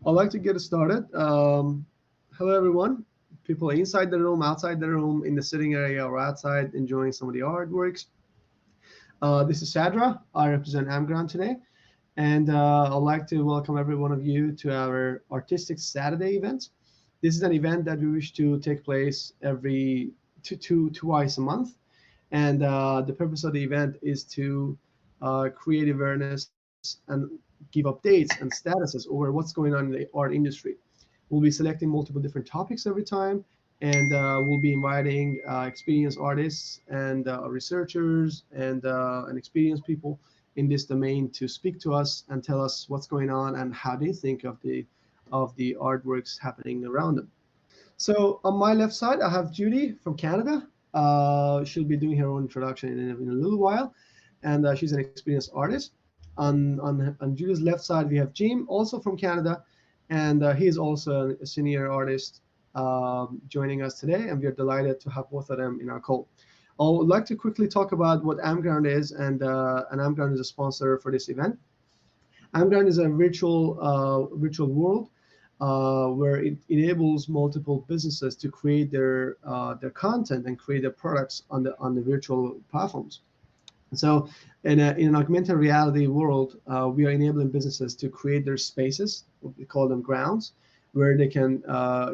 I'd like to get started. Hello, everyone. People inside the room, outside the room, in the sitting area, or outside enjoying some of the artworks. This is Sadra. I represent amGround today. And I'd like to welcome every one of you to our Artistic Saturday event. This is an event that we wish to take place every twice a month. And the purpose of the event is to create awareness and give updates and statuses over what's going on in the art industry. We'll be selecting multiple different topics every time, and we'll be inviting experienced artists and researchers and experienced people in this domain to speak to us and tell us what's going on and how they think of the artworks happening around them. So on my left side, I have Judy from Canada. She'll be doing her own introduction in a little while, and she's an experienced artist. On Judy's left side, we have Jim, also from Canada, and he's also a senior artist joining us today, and we are delighted to have both of them in our call. I would like to quickly talk about what amGround is, and amGround is a sponsor for this event. amGround is a virtual world where it enables multiple businesses to create their content and create their products on the virtual platforms. So in an augmented reality world, we are enabling businesses to create their spaces, we call them grounds, where they can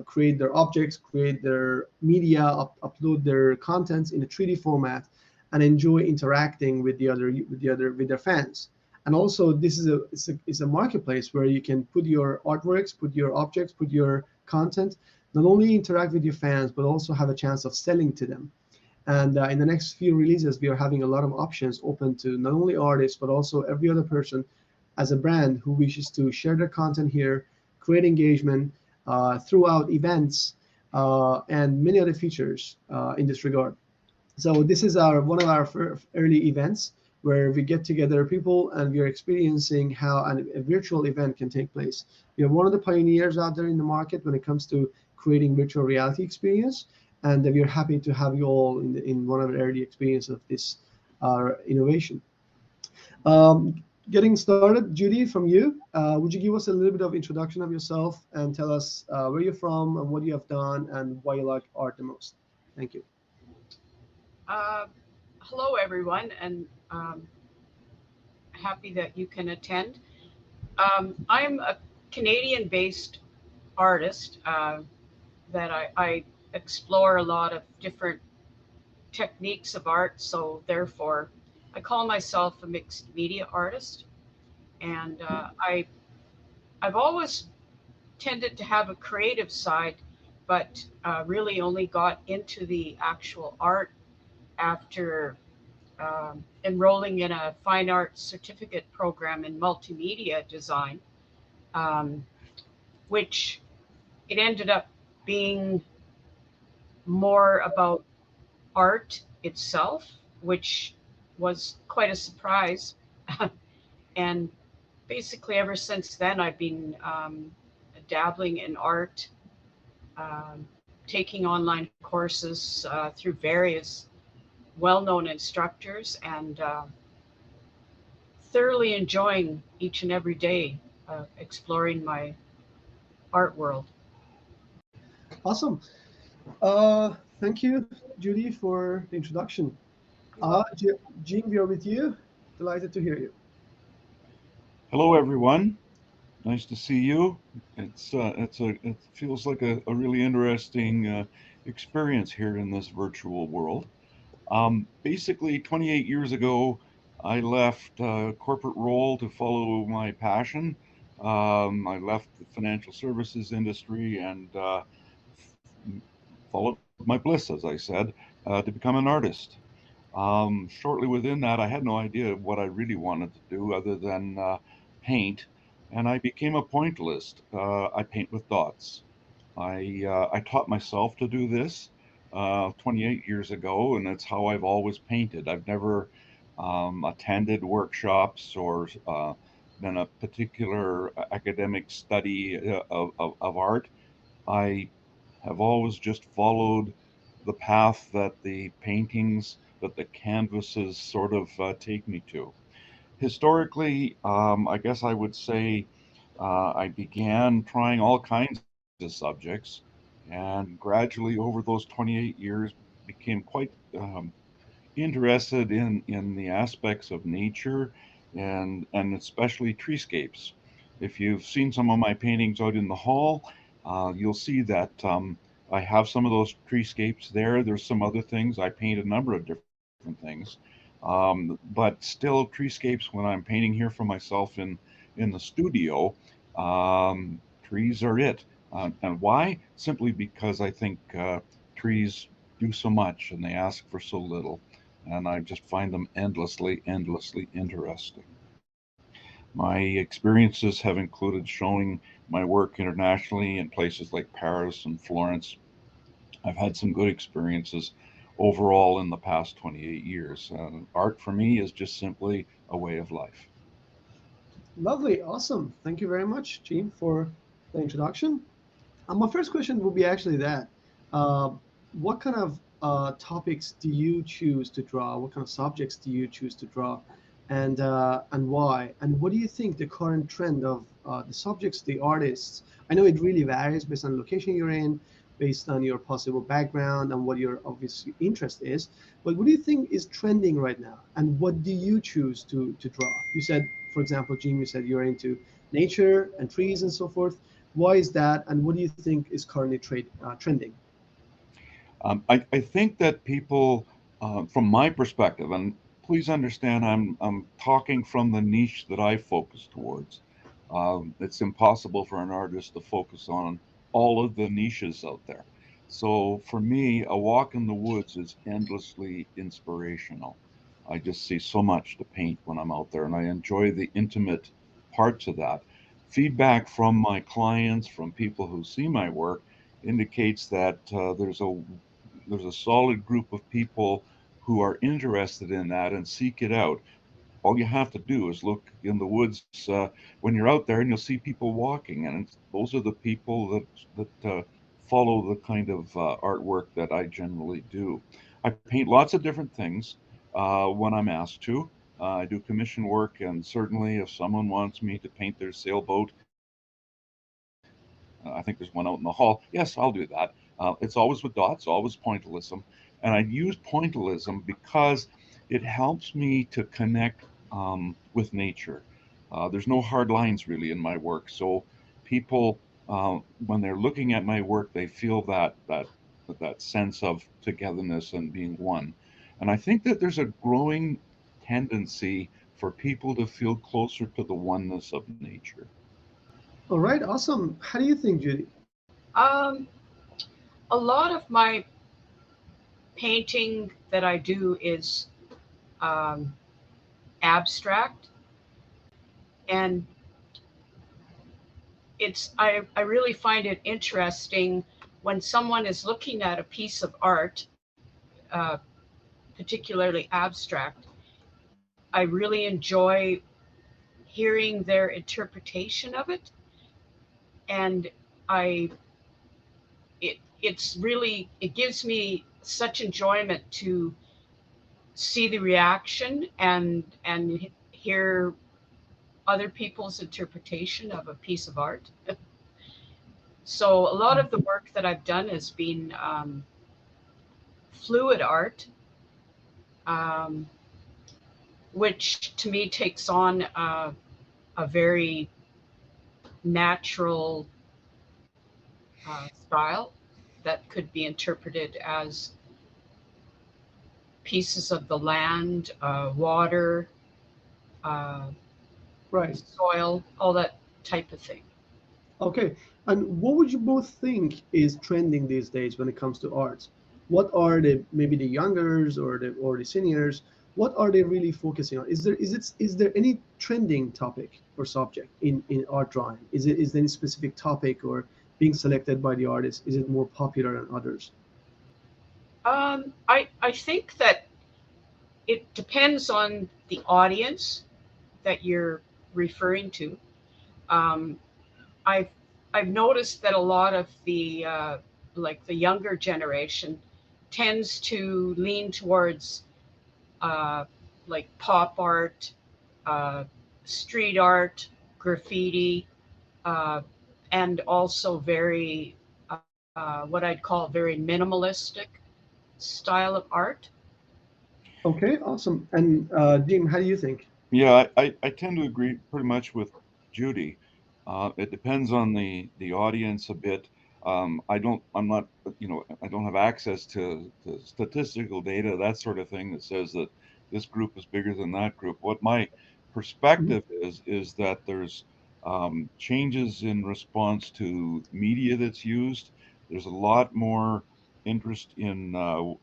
create their objects, create their media, upload their contents in a 3D format, and enjoy interacting with their fans. And also, this is a marketplace where you can put your artworks, put your objects, put your content, not only interact with your fans, but also have a chance of selling to them. And in the next few releases, we are having a lot of options open to not only artists, but also every other person as a brand who wishes to share their content here, create engagement throughout events, and many other features in this regard. So this is one of our early events where we get together people and we are experiencing how a virtual event can take place. We are one of the pioneers out there in the market when it comes to creating virtual reality experience, and we are happy to have you all in one of the early experiences of this innovation. Getting started, Judy, from you, would you give us a little bit of introduction of yourself and tell us where you're from and what you have done and why you like art the most? Thank you. Uh, Hello, everyone, and happy that you can attend. I'm a Canadian-based artist that I explore a lot of different techniques of art, so therefore I call myself a mixed media artist. And I've always tended to have a creative side, but really only got into the actual art after enrolling in a fine arts certificate program in multimedia design, um, which it ended up being more about art itself, which was quite a surprise. And basically, ever since then, I've been dabbling in art, um, taking online courses through various well known instructors, and thoroughly enjoying each and every day exploring my art world. Awesome. Thank you, Judy, for the introduction. You're welcome. Jim, we are with you. Delighted to hear you. Hello, everyone. Nice to see you. It feels like a really interesting experience here in this virtual world. Basically, 28 years ago, I left a corporate role to follow my passion. I left the financial services industry and followed my bliss, as I said, to become an artist. Shortly within that, I had no idea what I really wanted to do other than paint, and I became a pointillist. I paint with dots. I taught myself to do this 28 years ago, and it's how I've always painted. I've never attended workshops or done a particular academic study of art. I have always just followed the path that the paintings, that the canvases sort of take me to. Historically, I guess I would say I began trying all kinds of subjects, and gradually over those 28 years became quite interested in the aspects of nature and especially treescapes. If you've seen some of my paintings out in the hall, you'll see that I have some of those treescapes there. There's some other things. I paint a number of different things. But still, treescapes, when I'm painting here for myself in the studio, trees are it. And why? Simply because I think trees do so much and they ask for so little. And I just find them endlessly, endlessly interesting. My experiences have included showing my work internationally in places like Paris and Florence. I've had some good experiences overall in the past 28 years. Art for me is just simply a way of life. Lovely, awesome. Thank you very much, Gene, for the introduction. My first question will be actually that. Uh, what kind of topics do you choose to draw? What kind of subjects do you choose to draw? And why? And what do you think the current trend of the subjects, the artists? I know it really varies based on the location you're in, based on your possible background and what your obvious interest is. But what do you think is trending right now? And what do you choose to draw? You said, for example, Gene, you said you're into nature and trees and so forth. Why is that, and what do you think is currently trending? I think that people, from my perspective, and please understand, I'm talking from the niche that I focus towards. It's impossible for an artist to focus on all of the niches out there. So for me, a walk in the woods is endlessly inspirational. I just see so much to paint when I'm out there, and I enjoy the intimate parts of that. Feedback from my clients, from people who see my work, indicates that there's a solid group of people who are interested in that and seek it out. All you have to do is look in the woods when you're out there, and you'll see people walking, and those are the people that follow the kind of artwork that I generally do. I paint lots of different things when I'm asked to. I do commission work, and certainly if someone wants me to paint their sailboat, I think there's one out in the hall. Yes, I'll do that. It's always with dots, always pointillism. And I use pointillism because it helps me to connect with nature. There's no hard lines really in my work. So people, when they're looking at my work, they feel that sense of togetherness and being one. And I think that there's a growing tendency for people to feel closer to the oneness of nature. All right, awesome. How do you think, Judy? Um, a lot of my painting that I do is um, abstract, and I really find it interesting when someone is looking at a piece of art, uh, particularly abstract. I really enjoy hearing their interpretation of it, and I it gives me such enjoyment to see the reaction and hear other people's interpretation of a piece of art. So a lot of the work that I've done has been fluid art, um, which to me takes on a very natural style that could be interpreted as pieces of the land, water, uh, Right. soil, all that type of thing. Okay. And what would you both think is trending these days when it comes to arts? What are the maybe the youngers or the seniors? What are they really focusing on? Is there any trending topic or subject in art drawing? Is there any specific topic or being selected by the artist? Is it more popular than others? I think that it depends on the audience that you're referring to. Um, I've I've noticed that a lot of the like the younger generation tends to lean towards uh, like pop art, uh, street art, graffiti. uh, and also very, what I'd call very minimalistic style of art. Okay, awesome. And Jim, how do you think? Yeah, I tend to agree pretty much with Judy. It depends on the audience a bit. I'm not, I don't have access to statistical data, that sort of thing that says that this group is bigger than that group. What my Mhm. perspective is that there's changes in response to media that's used. There's a lot more interest in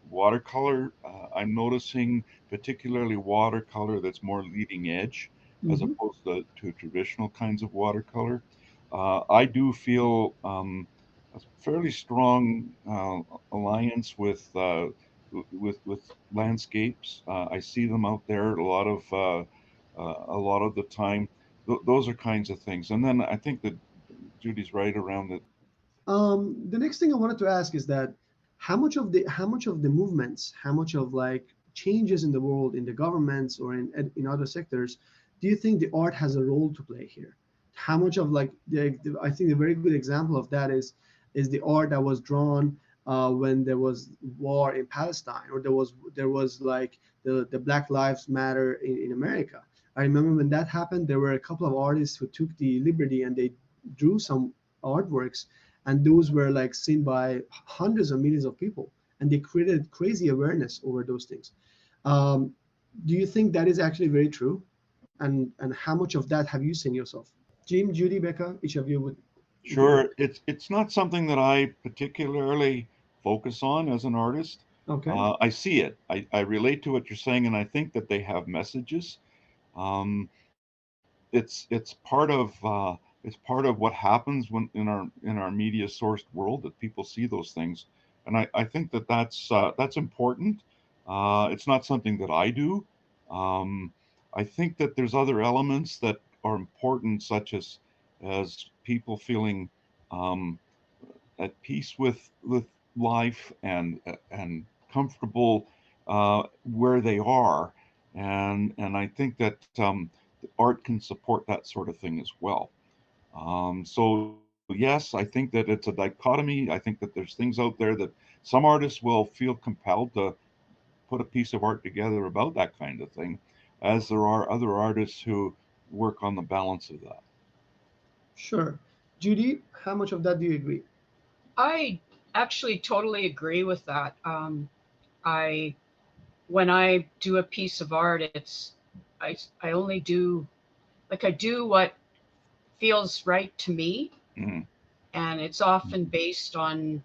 watercolor. I'm noticing particularly watercolor that's more leading edge as Mhm. opposed to traditional kinds of watercolor. I do feel a fairly strong alliance with landscapes. I see them out there a lot of the time. Those are kinds of things. And then I think that Judy's right around that. The next thing I wanted to ask is that how much of the movements, how much of like changes in the world, in the governments or in other sectors, do you think the art has a role to play here? How much of like I think a very good example of that is the art that was drawn when there was war in Palestine, or there was like the Black Lives Matter in America. I remember when that happened, there were a couple of artists who took the liberty and they drew some artworks, and those were like seen by hundreds of millions of people, and they created crazy awareness over those things. um, do you think that is actually very true, and how much of that have you seen yourself? Jim, Judy, Becca, each of you would be great. Sure, it's not something that I particularly focus on as an artist. Okay. I see it. I relate to what you're saying, and I think that they have messages. Um, it's it's part of what happens when in our media sourced world that people see those things, and I think that that's important. It's not something that I do. Um, I think that there's other elements that are important, such as people feeling um, at peace with life and comfortable where they are, and I think that art can support that sort of thing as well. So yes, I think that it's a dichotomy. I think that there's things out there that some artists will feel compelled to put a piece of art together about that kind of thing, as there are other artists who work on the balance of that. Sure. Judy, how much of that do you agree? I actually totally agree with that. I When I do a piece of art, I only do, like, I do what feels right to me, Mhm. and it's often based on,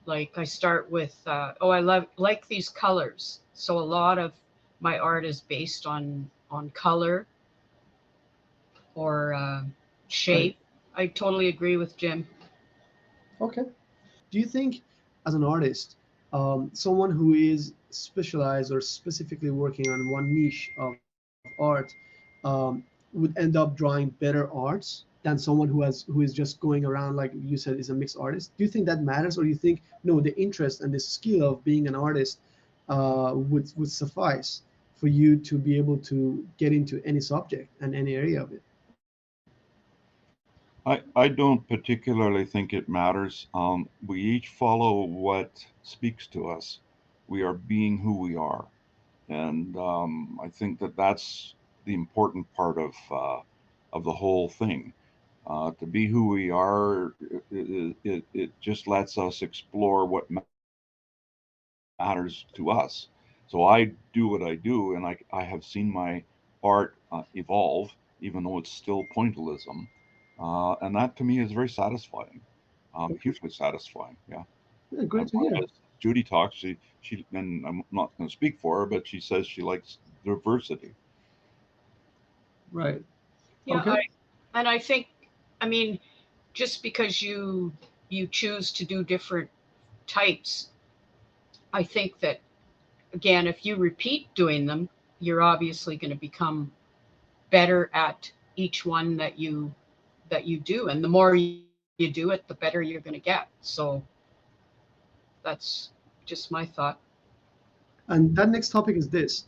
like, I start with, oh, I love like these colors, so a lot of my art is based on color or Right. shape. I totally agree with Jim. Okay. Do you think, as an artist, someone who is specialized or specifically working on one niche of art, would end up drawing better arts than someone who is just going around, like you said, is a mixed artist? Do you think that matters, or you think no, the interest and the skill of being an artist would suffice for you to be able to get into any subject and any area of it? I don't particularly think it matters. We each follow what speaks to us. We are being who we are, and I think that that's the important part of the whole thing. To be who we are, it just lets us explore what matters to us. So I do what I do, and I have seen my art evolve, even though it's still pointillism. And that to me is very satisfying, hugely Okay. satisfying. Yeah. Yeah, great to As hear. Judy talks, she and I'm not going to speak for her, but she says she likes diversity. Right. Yeah, Okay. and I think, I mean, just because you choose to do different types, I think that, again, if you repeat doing them, you're obviously going to become better at each one that you do, and the more you do it, the better you're going to get. So that's just my thought. And that next topic is this.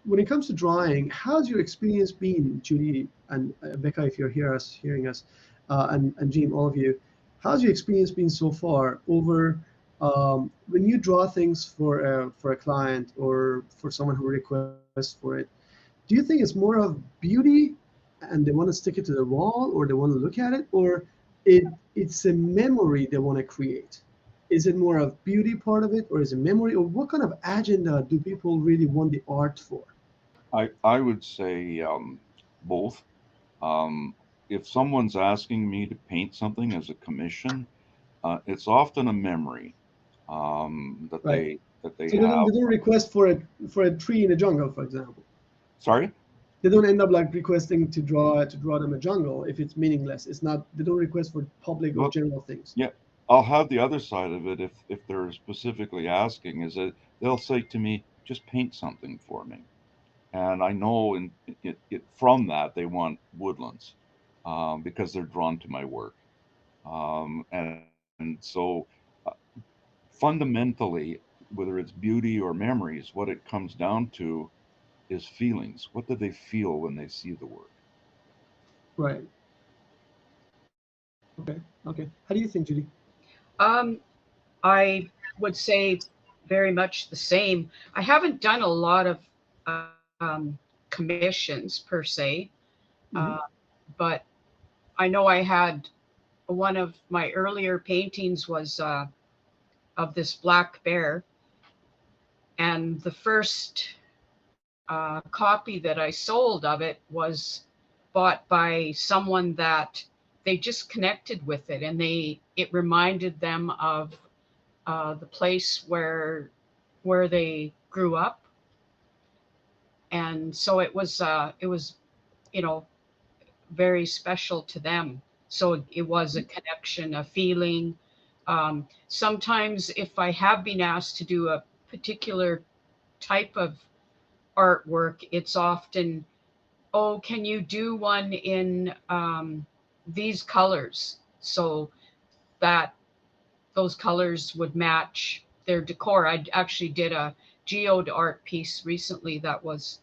when it comes to drawing, how's your experience been, Judy and Becca, if you're hearing us, and Jim, all of you? How's your experience been so far over when you draw things for a client or for someone who requests for it? Do you think it's more of beauty and they want to stick it to the wall, or they want to look at it, or it's a memory they want to create? Is it more of beauty part of it, or is it memory, or what kind of agenda do people really want the art for? I would say both. Um, if someone's asking me to paint something as a commission, it's often a memory that Right. they So have. they don't request for a tree in a jungle, for example. Sorry. They don't end up like requesting to draw them a jungle if it's meaningless. It's not. They don't request for public or Well, general things. yeah, I'll have the other side of it if they're specifically asking is that they'll say to me, just paint something for me. And I know from that they want woodlands because they're drawn to my work. And so fundamentally, whether it's beauty or memories, what it comes down to is feelings. What do they feel when they see the work? Right. Okay. Okay. How do you think, Judy? Um, I would say very much the same. I haven't done a lot of commissions per se, uh, Hmm. but I know I had one of my earlier paintings was of this black bear, and the first copy that I sold of it was bought by someone that they just connected with it, and it reminded them of the place where they grew up, and so it was you know very special to them. So it was a connection, a feeling. Sometimes, if I have been asked to do a particular type of artwork, it's often, oh, can you do one in these colors? So that those colors would match their decor. I actually did a geode art piece recently that was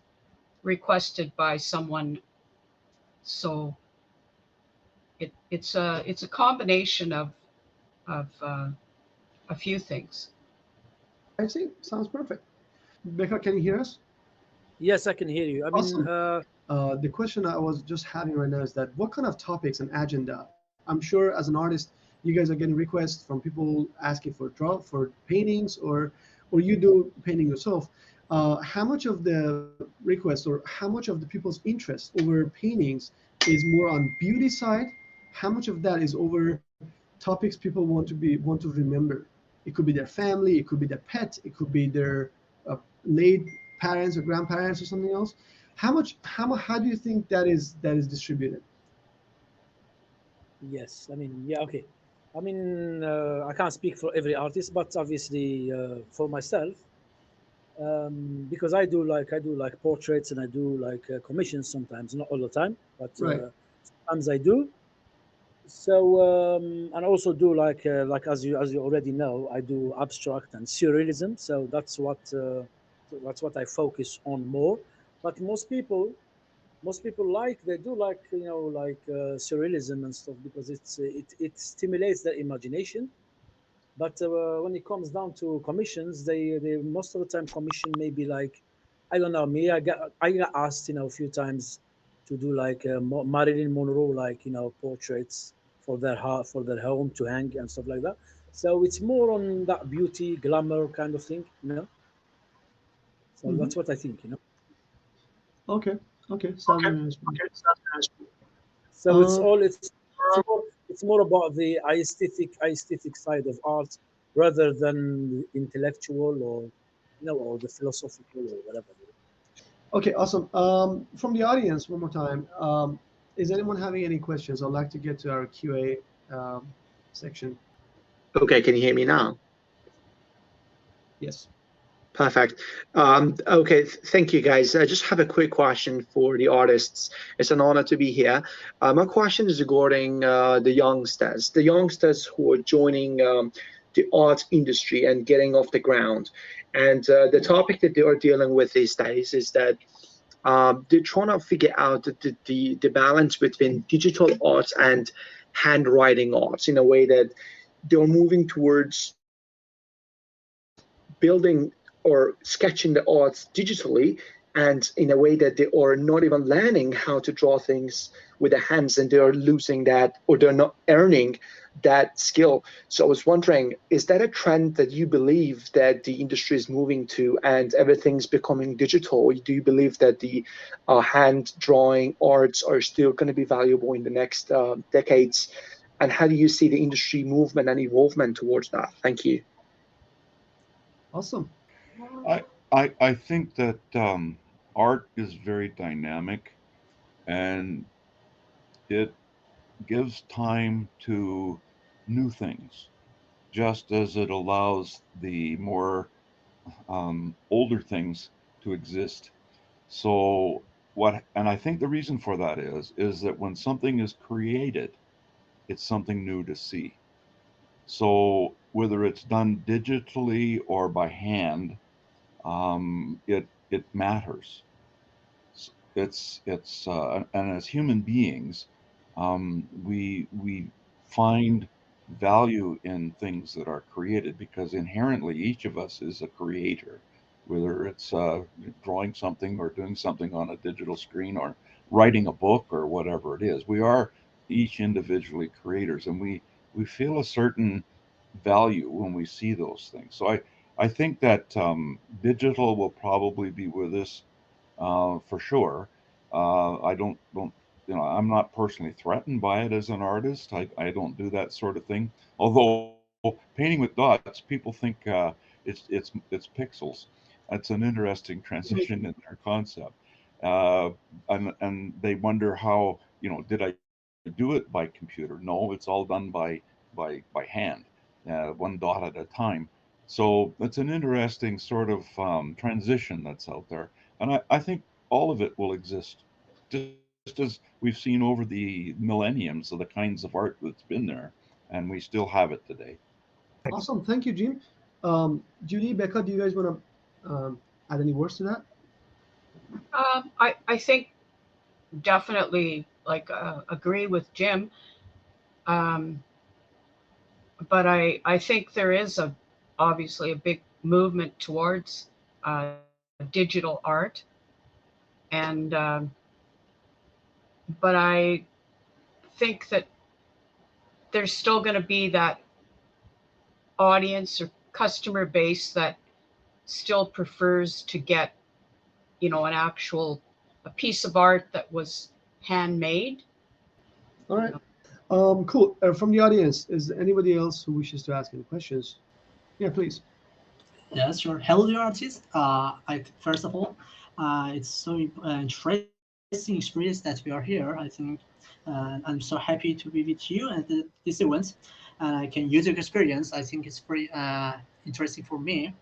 requested by someone. So it's a combination of a few things. I see. Sounds perfect. Becca, can you hear us? Yes, I can hear you. Awesome. The question I was just having right now is that what kind of topics and agenda? I'm sure as an artist, you guys are getting requests from people asking for paintings, or you do painting yourself. How much of the requests or how much of the people's interest over paintings is more on beauty side? How much of that is over topics people want to remember? It could be their family, it could be their pet, it could be their late parents or grandparents or something else. How do you think that is distributed? yes, I mean, yeah, okay. I mean, I can't speak for every artist, but obviously for myself, because I do like portraits and I do like commissions sometimes, not all the time, but Right. sometimes I do. So and I also do like as you already know, I do abstract and surrealism. So that's what I focus on more. But most people like they do like like surrealism and stuff because it stimulates their imagination. But when it comes down to commissions, they most of the time commission maybe like I don't know me I got asked a few times to do like Marilyn Monroe like portraits for for their home to hang and stuff like that. So it's more on that beauty glamour kind of thing. So that's Hmm. what I think. Okay. Okay. Sounds very nice. So Uh, it's more about the aesthetic side of art rather than the intellectual or or the philosophical or whatever. okay. Awesome. From the audience, one more time. Is anyone having any questions? I'd like to get to our QA section. Okay, can you hear me now? Yes. Perfect. Okay, thank you guys. I just have a quick question for the artists. It's an honor to be here. My question is regarding the youngsters who are joining the art industry and getting off the ground. And the topic that they are dealing with these days is that they're trying to figure out the balance between digital arts and handwriting arts in a way that they're moving towards building or sketching the arts digitally and in a way that they are not even learning how to draw things with the hands, and they're losing that, or they're not earning that skill. So I was wondering, is that a trend that you believe that the industry is moving to and everything's becoming digital? Do you believe that the hand drawing arts are still going to be valuable in the next decades? And how do you see the industry movement and evolvement towards that? Thank you. Awesome. I think that art is very dynamic, and it gives time to new things, just as it allows the more older things to exist. So what, and I think the reason for that is that when something is created, it's something new to see. So whether it's done digitally or by hand, it matters. And as human beings, we find value in things that are created because inherently each of us is a creator, whether it's drawing something or doing something on a digital screen or writing a book or whatever it is. We are each individually creators, and we feel a certain value when we see those things. So I think that digital will probably be with us for sure. I don't, I'm not personally threatened by it as an artist. I don't do that sort of thing. Although painting with dots, people think it's pixels. That's an interesting transition in their concept, uh, and they wonder how did I do it by computer? No, it's all done by hand, one dot at a time. So it's an interesting sort of transition that's out there, and I think all of it will exist, just as we've seen over the millenniums of the kinds of art that's been there, and we still have it today. Awesome. Thank you, Jim. Judy, Becca, do you guys want to add any words to that? I think definitely agree with Jim. Um, but I think there is obviously a big movement towards digital art, and but I think that there's still going to be that audience or customer base that still prefers to get an actual a piece of art that was handmade. All right. Cool. From the audience, is there anybody else who wishes to ask any questions? Yeah, please. Yes, sure. Hello, dear artist. First of all, it's so interesting experience that we are here. I think I'm so happy to be with you at this event, and I can use your experience. I think it's very interesting for me.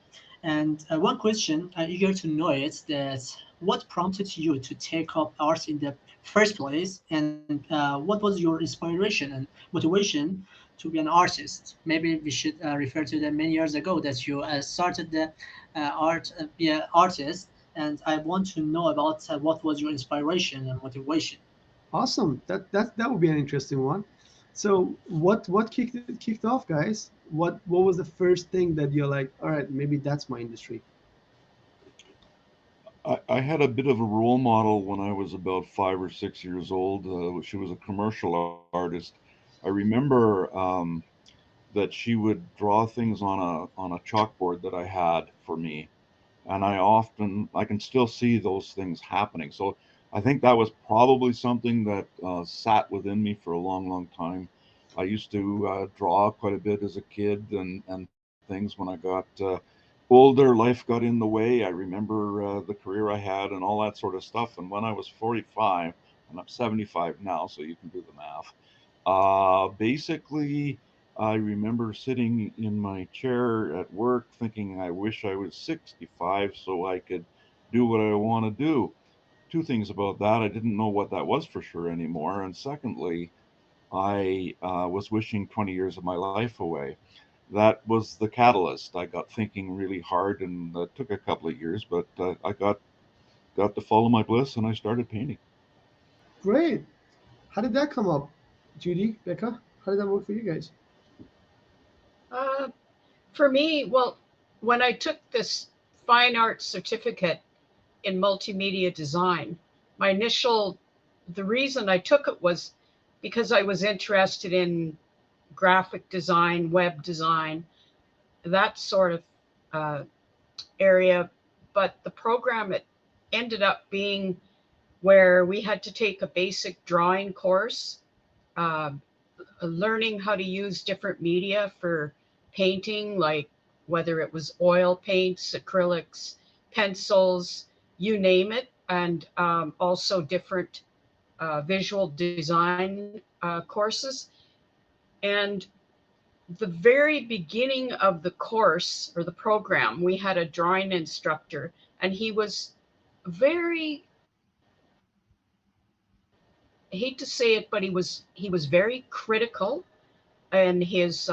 And one question, I'm eager to know it, that what prompted you to take up art in the first place, and what was your inspiration and motivation to be an artist? Maybe we should refer to that many years ago that you started the be an artist, and I want to know about what was your inspiration and motivation. Awesome. That would be an interesting one. So what kicked off, guys? What was the first thing that you're like, all right, maybe that's my industry? I had a bit of a role model when I was about 5 or 6 years old. She was a commercial artist. I remember that she would draw things on a chalkboard that I had for me, and I can still see those things happening. So I think that was probably something that sat within me for a long time. I used to draw quite a bit as a kid, and things when I got older, life got in the way. I remember the career I had and all that sort of stuff. And when I was 45, and I'm 75 now, so you can do the math. Basically, I remember sitting in my chair at work thinking, I wish I was 65 so I could do what I want to do. Two things about that. I didn't know what that was for sure anymore. And secondly, I was wishing 20 years of my life away. that was the catalyst. I got thinking really hard, and it took a couple of years, but I got to follow my bliss, and I started painting. Great. How did that come up, Judy, Becca? How did that work for you guys? Uh, for me, well, when I took this fine arts certificate in multimedia design, my initial, the reason I took it was because I was interested in graphic design, web design, that sort of uh, area. But the program, it ended up being where we had to take a basic drawing course, uh, learning how to use different media for painting, like whether it was oil paints, acrylics, pencils, you name it, and also different visual design courses. And the very beginning of the course or the program, we had a drawing instructor, and he was very, I hate to say it, but he was very critical in his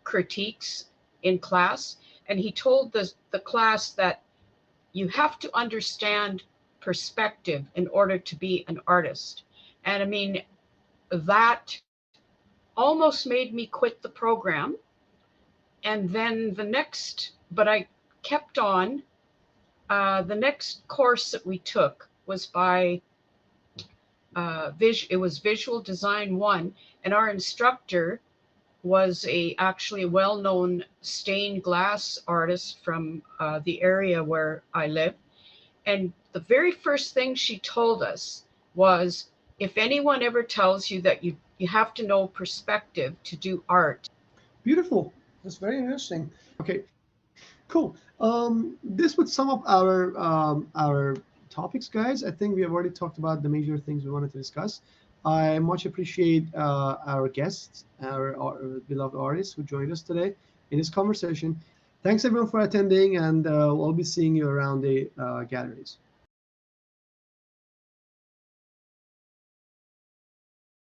critiques in class, and he told the class that you have to understand perspective in order to be an artist. And I mean, that almost made me quit the program. And then the next, but I kept on. The next course that we took was by it was Visual Design 1, and our instructor was a actually a well-known stained glass artist from the area where I live. And the very first thing she told us was, if anyone ever tells you that you have to know perspective to do art. Beautiful. That's very interesting. Okay, cool. This would sum up our topics, guys. I think we have already talked about the major things we wanted to discuss. I much appreciate our guests, our beloved artists who joined us today in this conversation. Thanks everyone for attending, and we'll be seeing you around the galleries.